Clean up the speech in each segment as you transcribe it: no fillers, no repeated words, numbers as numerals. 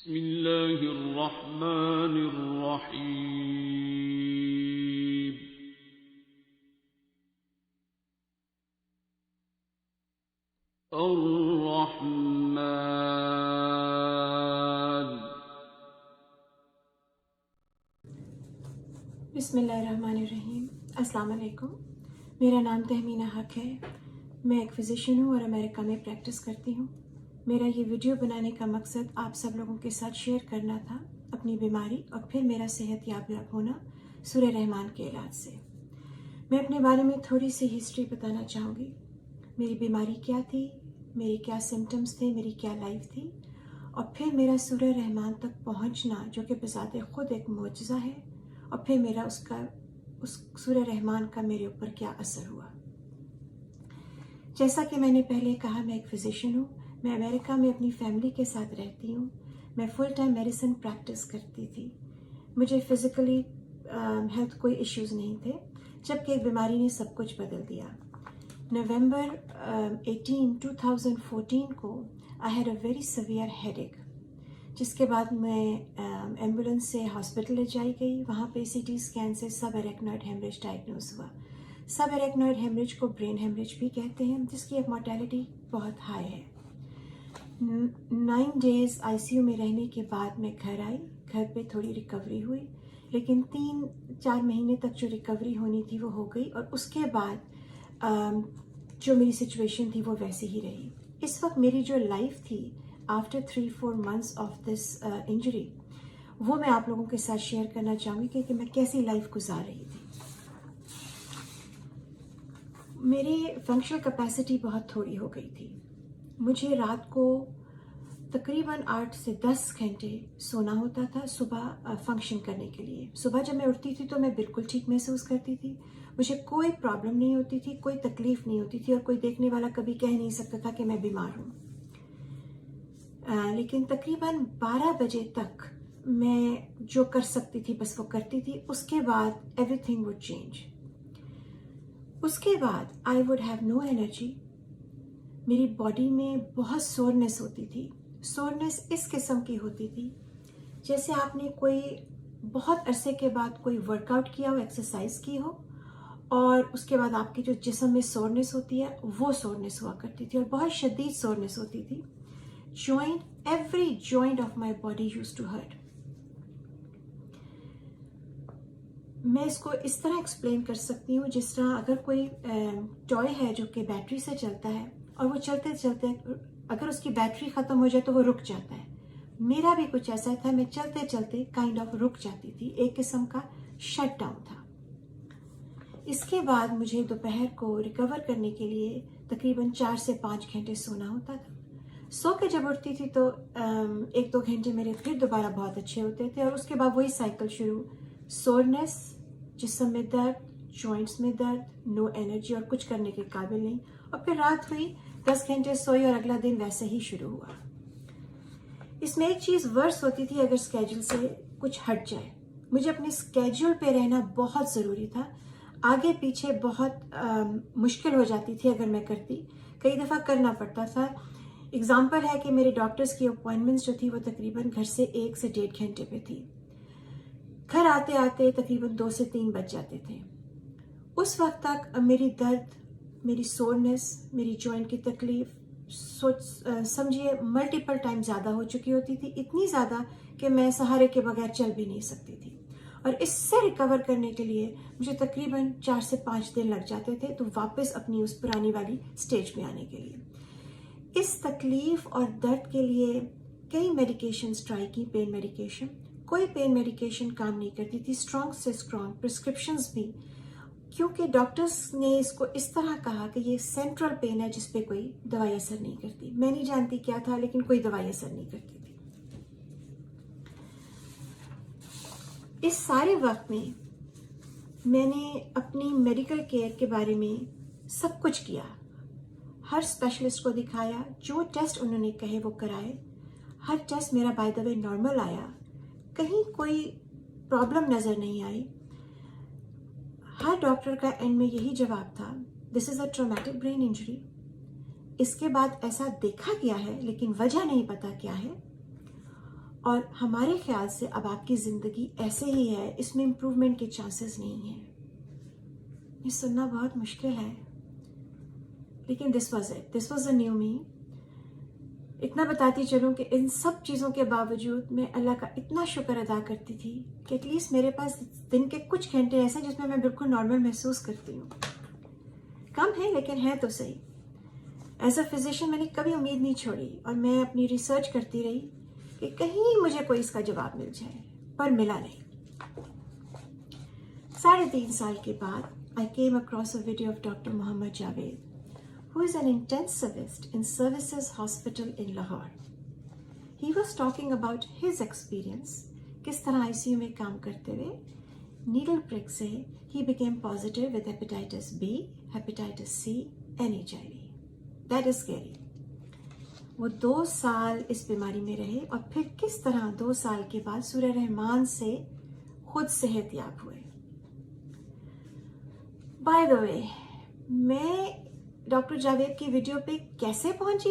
بسم الله الرحمن الرحيم. الرحمن. بسم اللہ الرحمن الرحیم. السلام علیکم. میرا نام تہمینہ حق ہے. میں ایک فزیشین ہوں اور امریکہ میں پریکٹس کرتی ہوں. میرا یہ ویڈیو بنانے کا مقصد آپ سب لوگوں کے ساتھ شیئر کرنا تھا اپنی بیماری اور پھر میرا صحت یاب ہونا سورہ رحمان کے علاج سے. میں اپنے بارے میں تھوڑی سی ہسٹری بتانا چاہوں گی. میری بیماری کیا تھی، میری کیا سمٹمز تھے، میری کیا لائف تھی، اور پھر میرا سورہ رحمان تک پہنچنا جو کہ بذات خود ایک معجزہ ہے، اور پھر میرا اس سورہ رحمان کا میرے اوپر کیا اثر ہوا. جیسا کہ میں نے پہلے کہا، میں ایک فزیشین ہوں. میں امریکہ میں اپنی فیملی کے ساتھ رہتی ہوں. میں فل ٹائم میڈیسن پریکٹس کرتی تھی. مجھے فزیکلی ہیلتھ کوئی ایشوز نہیں تھے، جبکہ ایک بیماری نے سب کچھ بدل دیا. نومبر 18, 2014 کو I had a very severe headache, جس کے بعد میں ایمبولینس سے ہاسپٹل لے جائی گئی. وہاں پہ سی ٹی اسکین سے سب اریکنوئڈ ہیمریج ڈائگنوز ہوا. سب اریکنوئڈ ہیمریج کو برین ہیمریج بھی کہتے ہیں، جس کی ایک مورٹیلٹی بہت ہائی ہے. 9 days آئی سی یو میں رہنے کے بعد میں گھر آئی. گھر پہ تھوڑی ریکوری ہوئی، لیکن 3-4 مہینے تک جو ریکوری ہونی تھی وہ ہو گئی، اور اس کے بعد جو میری سچویشن تھی وہ ویسی ہی رہی. اس وقت میری جو لائف تھی after 3-4 months of this injury, وہ میں آپ لوگوں کے ساتھ شیئر کرنا چاہوں گی کہ میں کیسی لائف گزار رہی تھی. میری فنکشنل کیپیسٹی بہت تھوڑی ہو گئی تھی. مجھے رات کو تقریباً 8 سے 10 گھنٹے سونا ہوتا تھا صبح فنکشن کرنے کے لیے. صبح جب میں اٹھتی تھی تو میں بالکل ٹھیک محسوس کرتی تھی. مجھے کوئی پرابلم نہیں ہوتی تھی، کوئی تکلیف نہیں ہوتی تھی، اور کوئی دیکھنے والا کبھی کہہ نہیں سکتا تھا کہ میں بیمار ہوں. لیکن تقریباً 12 بجے تک میں جو کر سکتی تھی بس وہ کرتی تھی. اس کے بعد ایوری تھنگ وڈ چینج. اس کے بعد I would have no energy. میری باڈی میں بہت سورنس ہوتی تھی. سورنس اس قسم کی ہوتی تھی جیسے آپ نے کوئی بہت عرصے کے بعد کوئی ورک آؤٹ کیا ہو، ایکسرسائز کی ہو، اور اس کے بعد آپ کی جو جسم میں سورنس ہوتی ہے وہ سورنس ہوا کرتی تھی، اور بہت شدید سورنس ہوتی تھی. Every joint of my body use to hurt. میں اس کو اس طرح ایکسپلین کر سکتی ہوں جس طرح اگر کوئی ٹوائے ہے جو کہ بیٹری سے چلتا ہے، اور وہ چلتے چلتے اگر اس کی بیٹری ختم ہو جائے تو وہ رک جاتا ہے. میرا بھی کچھ ایسا تھا، میں چلتے چلتے کائنڈ آف رک جاتی تھی. ایک قسم کا شٹ ڈاؤن تھا. اس کے بعد مجھے دوپہر کو ریکور کرنے کے لیے تقریباً 4 سے 5 گھنٹے سونا ہوتا تھا. سو کے جب اٹھتی تھی تو 1-2 گھنٹے میرے پھر دوبارہ بہت اچھے ہوتے تھے، اور اس کے بعد وہی سائیکل شروع. سورنس، جسم میں درد، جوائنٹس میں درد، نو انرجی اور کچھ کرنے کے قابل نہیں. اور پھر رات ہوئی، 10 گھنٹے سوئی، اور اگلا دن ویسے ہی شروع ہوا. اس میں ایک چیز ورس ہوتی تھی اگر اسکیجول سے کچھ ہٹ جائے. مجھے اپنے اسکیجول پہ رہنا بہت ضروری تھا. آگے پیچھے بہت مشکل ہو جاتی تھی اگر میں کرتی. کئی دفعہ کرنا پڑتا تھا. اگزامپل ہے کہ میرے ڈاکٹرز کی اپوائنٹمنٹس جو تھی وہ تقریباً گھر سے 1 سے 1.5 گھنٹے پہ تھی. گھر آتے آتے تقریباً 2 سے 3 بج جاتے تھے. اس وقت تک میری درد، میری سورنس، میری جوائنٹ کی تکلیف سمجھیے ملٹیپل ٹائم زیادہ ہو چکی ہوتی تھی. اتنی زیادہ کہ میں سہارے کے بغیر چل بھی نہیں سکتی تھی. اور اس سے ریکور کرنے کے لیے مجھے تقریباً 4 سے 5 دن لگ جاتے تھے تو واپس اپنی اس پرانی والی سٹیج میں آنے کے لیے. اس تکلیف اور درد کے لیے کئی میڈیکیشنز ٹرائی کی. پین میڈیکیشن، کوئی پین میڈیکیشن کام نہیں کرتی تھی. اسٹرانگ سے اسٹرانگ پرسکرپشنز بھی، کیونکہ ڈاکٹرز نے اس کو اس طرح کہا کہ یہ سینٹرل پین ہے جس پہ کوئی دوائی اثر نہیں کرتی. میں نہیں جانتی کیا تھا، لیکن کوئی دوائی اثر نہیں کرتی تھی. اس سارے وقت میں نے اپنی میڈیکل کیئر کے بارے میں سب کچھ کیا. ہر اسپیشلسٹ کو دکھایا، جو ٹیسٹ انہوں نے کہے وہ کرائے. ہر ٹیسٹ میرا بائی دا وے نارمل آیا. کہیں کوئی پرابلم نظر نہیں آئی. ہر ڈاکٹر کا اینڈ میں یہی جواب تھا، دس از اے ٹرامیٹک برین انجری. اس کے بعد ایسا دیکھا گیا ہے لیکن وجہ نہیں پتا کیا ہے. اور ہمارے خیال سے اب آپ کی زندگی ایسے ہی ہے, اس میں امپروومنٹ کے چانسز نہیں ہیں. یہ سننا بہت مشکل ہے, لیکن دس واز اے نیو می. اتنا بتاتی چلوں کہ ان سب چیزوں کے باوجود میں اللہ کا اتنا شکر ادا کرتی تھی کہ ایٹ لیسٹ میرے پاس دن کے کچھ گھنٹے ایسے جس میں بالکل نارمل محسوس کرتی ہوں. کم ہے لیکن ہے تو صحیح. ایز اے فزیشین میں نے کبھی امید نہیں چھوڑی, اور میں اپنی ریسرچ کرتی رہی کہ کہیں مجھے کوئی اس کا جواب مل جائے, پر ملا نہیں. 3.5 سال کے بعد I came across a video of Dr. Mohammad Javed, who is an intensivist in Services Hospital in Lahore. He was talking about his experience, کس طرح ICU میں کام کرتے ہوئے needle prick سے he became positive with hepatitis B, hepatitis C and HIV. That is scary. وہ 2 سال اس بیماری میں رہے, اور پھر کس طرح 2 سال کے بعد سورہ رحمان سے خود صحت یاب ہوئے. بائی دا وے, میں ڈاکٹر جاوید کی ویڈیو پہ کیسے پہنچی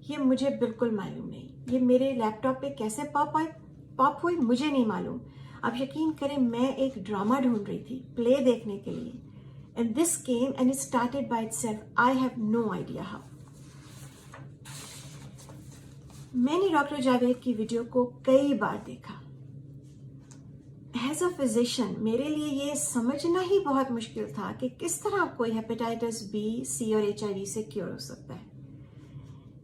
یہ مجھے بالکل معلوم نہیں. یہ میرے لیپ ٹاپ پہ کیسے پاپ ہوئی مجھے نہیں معلوم. آپ یقین کریں, میں ایک ڈرامہ ڈھونڈ رہی تھی پلے دیکھنے کے لیے, and this came and it started by it self. I have no idea how. میں نے ڈاکٹر جاوید کی ویڈیو کو کئی بار دیکھا. ایز اے فزیشین میرے لیے یہ سمجھنا ہی بہت مشکل تھا کہ کس طرح کوئی ہیپیٹائٹس بی, سی اور HIV سے کیور ہو سکتا ہے.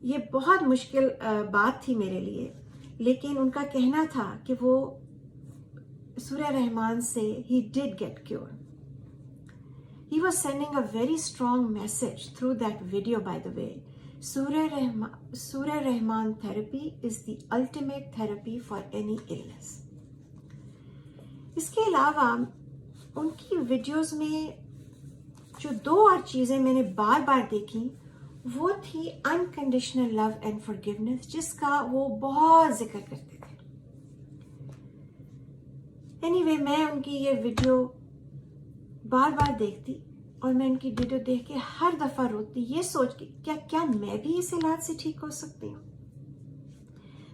یہ بہت مشکل بات تھی میرے لیے, لیکن ان کا کہنا تھا کہ وہ سورہ رحمان سے he did get cured. He was sending a very strong message through that video, by the way. Surah Rahman therapy is the ultimate therapy for any illness. اس کے علاوہ ان کی ویڈیوز میں جو 2 اور چیزیں میں نے بار بار دیکھی وہ تھی انکنڈیشنل لو اینڈ فارگیونیس, جس کا وہ بہت ذکر کرتے تھے. اینی وے, میں ان کی یہ ویڈیو بار بار دیکھتی, اور میں ان کی ویڈیو دیکھ کے ہر دفعہ روتی, یہ سوچ کے کیا میں بھی اس علاج سے ٹھیک ہو سکتی ہوں.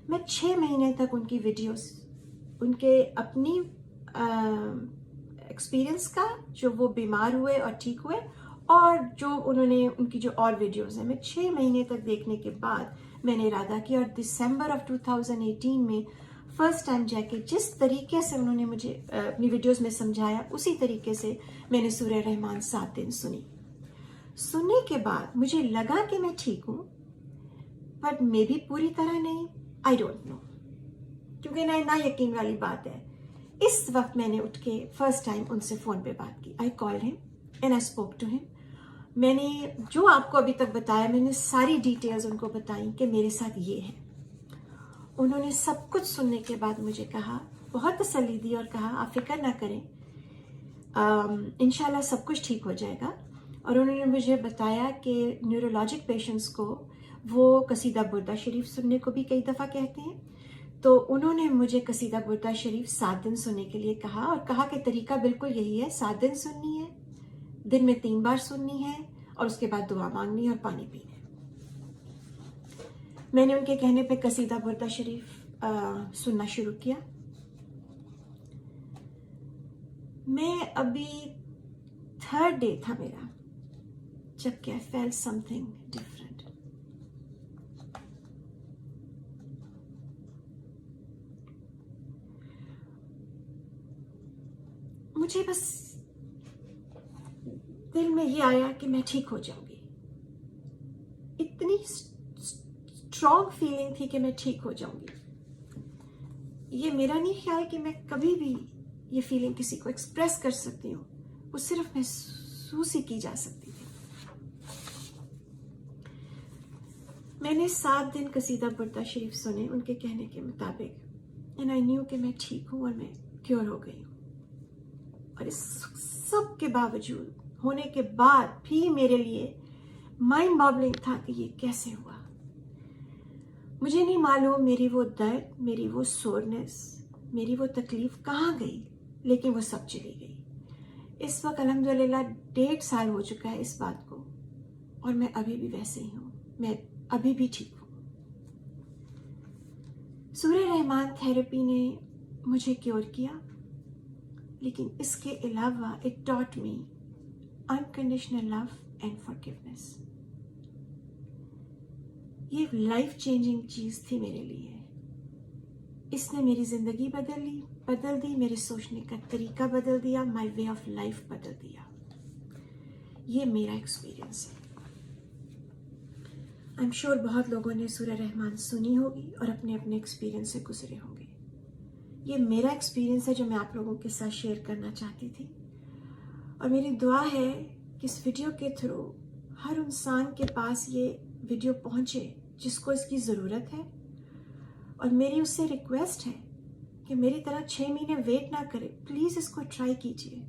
میں 6 مہینے تک ان کی ویڈیوز, ان کے اپنی ایکسپیرئنس کا, جو وہ بیمار ہوئے اور ٹھیک ہوئے, اور جو انہوں نے ان کی جو اور ویڈیوز ہیں, میں 6 مہینے تک دیکھنے کے بعد میں نے ارادہ کیا, اور دسمبر آف 2018 میں فرسٹ ٹائم جا کے جس طریقے سے انہوں نے مجھے اپنی ویڈیوز میں سمجھایا اسی طریقے سے میں نے سورہ رحمان 7 دن سنی. سننے کے بعد مجھے لگا کہ میں ٹھیک ہوں, بٹ مے بی پوری طرح نہیں, آئی ڈونٹ نو, کیونکہ نا یقین والی بات ہے. اس وقت میں نے اٹھ کے فرسٹ ٹائم ان سے فون پہ بات کی. آئی کالڈ ہم اینڈ آئی اسپوک ٹو ہم. میں نے جو آپ کو ابھی تک بتایا, میں نے ساری ڈیٹیلز ان کو بتائیں کہ میرے ساتھ یہ ہے. انہوں نے سب کچھ سننے کے بعد مجھے کہا, بہت تسلی دی, اور کہا آپ فکر نہ کریں, انشاءاللہ سب کچھ ٹھیک ہو جائے گا. اور انہوں نے مجھے بتایا کہ نیورولوجک پیشنٹس کو وہ قصیدہ بردہ شریف سننے کو بھی کئی دفعہ کہتے ہیں, تو انہوں نے مجھے قصیدہ بردہ شریف 7 دن سننے کے لیے کہا, اور کہا کہ طریقہ بالکل یہی ہے, 7 دن سننی ہے, دن میں 3 بار سننی ہے, اور اس کے بعد دعا مانگنی ہے اور پانی پینا ہے. میں نے ان کے کہنے پہ قصیدہ بردہ شریف سننا شروع کیا. میں ابھی 3rd ڈے تھا میرا جب کہ I felt something different. مجھے بس دل میں یہ آیا کہ میں ٹھیک ہو جاؤں گی. اتنی اسٹرانگ فیلنگ تھی کہ میں ٹھیک ہو جاؤں گی. یہ میرا نہیں خیال کہ میں کبھی بھی یہ فیلنگ کسی کو ایکسپریس کر سکتی ہوں, وہ صرف محسوس ہی کی جا سکتی تھی. میں نے 7 دن قصیدہ بردہ شریف سنے ان کے کہنے کے مطابق, اینڈ آئی نیو کہ میں ٹھیک ہوں اور میں کیور ہو گئی ہوں. اور اس سب کے باوجود ہونے کے بعد بھی میرے لیے مائنڈ بابلنگ تھا کہ یہ کیسے ہوا. مجھے نہیں معلوم میری وہ درد, میری وہ سورنس, میری وہ تکلیف کہاں گئی, لیکن وہ سب چلی گئی. اس وقت الحمدللہ 1.5 سال ہو چکا ہے اس بات کو, اور میں ابھی بھی ویسے ہی ہوں, میں ابھی بھی ٹھیک ہوں. سورہ رحمان تھیراپی نے مجھے کیور کیا، لیکن اس کے علاوہ it taught me unconditional love and forgiveness. یہ لائف چینجنگ چیز تھی میرے لیے. اس نے میری زندگی بدل دی، میرے سوچنے کا طریقہ بدل دیا، مائی وے آف لائف بدل دیا. یہ میرا ایکسپیرئنس ہے. آئی ایم شیور بہت لوگوں نے سورہ رحمان سنی ہوگی اور اپنے اپنے ایکسپیرئنس سے گزرے ہوں گے. یہ میرا ایکسپیرئنس ہے جو میں آپ لوگوں کے ساتھ شیئر کرنا چاہتی تھی، اور میری دعا ہے کہ اس ویڈیو کے تھرو ہر انسان کے پاس یہ ویڈیو پہنچے جس کو اس کی ضرورت ہے. اور میری اس سے ریکویسٹ ہے کہ میری طرح 6 مہینے ویٹ نہ کرے، پلیز اس کو ٹرائی کیجیے.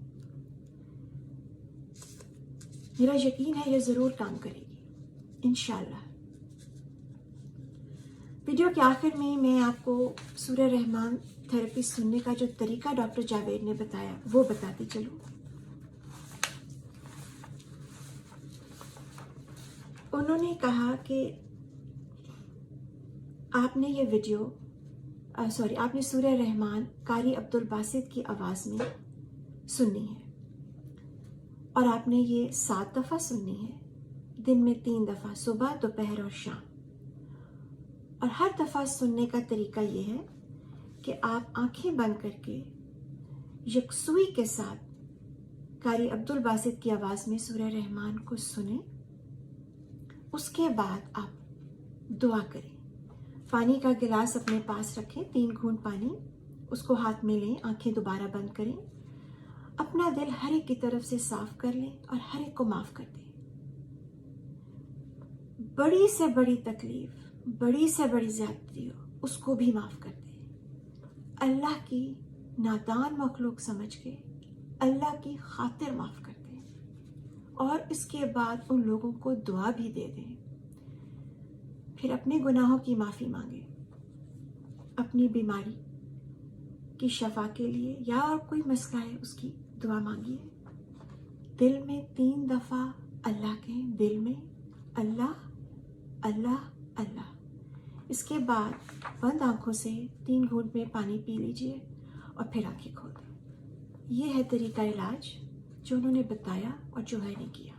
میرا یقین ہے یہ ضرور کام کرے گی انشاءاللہ. ویڈیو کے آخر میں میں آپ کو سورہ رحمان تھراپی سننے کا جو طریقہ ڈاکٹر جاوید نے بتایا وہ بتاتی چلوں. انہوں نے کہا کہ آپ نے یہ ویڈیو آپ نے سورہ رحمان قاری عبدالباسط کی آواز میں سننی ہے، اور آپ نے یہ 7 دفعہ سننی ہے، دن میں 3 دفعہ، صبح، دوپہر اور شام. اور ہر دفعہ سننے کا طریقہ یہ ہے کہ آپ آنکھیں بند کر کے یکسوئی کے ساتھ قاری عبدالباسط کی آواز میں سورہ رحمان کو سنیں. اس کے بعد آپ دعا کریں. پانی کا گلاس اپنے پاس رکھیں، 3 گھونٹ پانی اس کو ہاتھ میں لیں، آنکھیں دوبارہ بند کریں، اپنا دل ہر ایک کی طرف سے صاف کر لیں اور ہر ایک کو معاف کر دیں. بڑی سے بڑی تکلیف، بڑی سے بڑی زیادتی ہو اس کو بھی معاف کر دیں. اللہ کی نادان مخلوق سمجھ کے اللہ کی خاطر معاف کر دیں، اور اس کے بعد ان لوگوں کو دعا بھی دے دیں. پھر اپنے گناہوں کی معافی مانگیں، اپنی بیماری کی شفا کے لیے یا اور کوئی مسئلہ ہے اس کی دعا مانگیے. دل میں 3 دفعہ اللہ کہیں، دل میں اللہ اللہ اللہ. اس کے بعد بند آنکھوں سے 3 گھونٹ میں پانی پی لیجئے اور پھر آنکھیں کھول دیں. یہ ہے طریقہ علاج جو انہوں نے بتایا اور جو ہے نے کیا.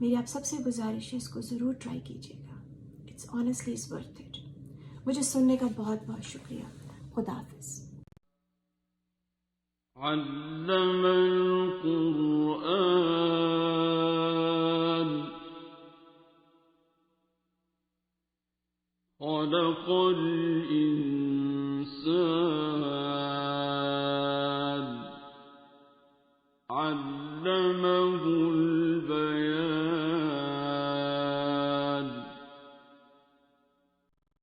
میری آپ سب سے گزارش ہے اس کو ضرور ٹرائی کیجیے گا. It's honestly is worth it. مجھے سننے کا بہت بہت شکریہ. خدا حافظ. علم القرآن خلق الإنسان علمه البيان